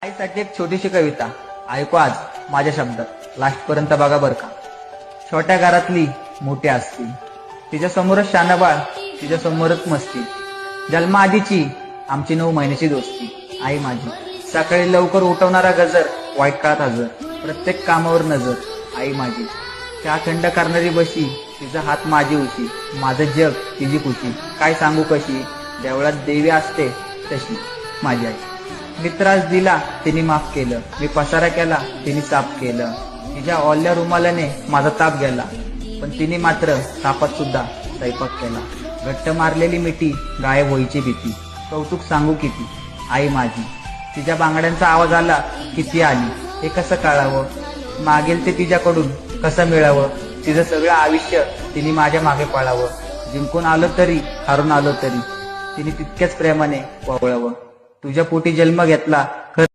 आईसाठी एक छोटीशी कविता ऐकू आज माझ्या शब्दात, लास्ट पर्यंत बघा बर का. छोट्या घरातली मोठी असती, तिच्या समोरच शानाबाळ, तिच्या समोरच मस्ती. जन्माआधीची आमची 9 महिन्याची दोस्ती. आई माझी सकाळी लवकर उठवणारा गजर, वाईट काळात हजर, प्रत्येक कामावर नजर. आई माझी चहा थंड करणारी बशी, तिचा हात माझी उशी. माझं जग तिची खुशी, काय सांगू कशी, देवळात देवी असते तशी माझी आई. मी त्रास दिला तिने माफ केलं, मी पसारा केला तिने साफ केलं. तिच्या ओल्या रुमालाने माझा ताप गेला, पण तिने मात्र तापात सुद्धा स्वयंपाक केला. घट्ट मारलेली मिठी, गायब व्हायची भीती, कौतुक सांगू किती. आई माझी तिच्या बांगड्यांचा आवाज आला किती आली, हे कसं कळावं, मागेल ते तिच्याकडून कसं मिळावं. तिचं सगळं आयुष्य तिने माझ्या मागे पळावं. जिंकून आलो तरी हारून आलो तरी तिने तितक्याच प्रेमाने वळवावं. तुझ्या पोटी जन्म घेतला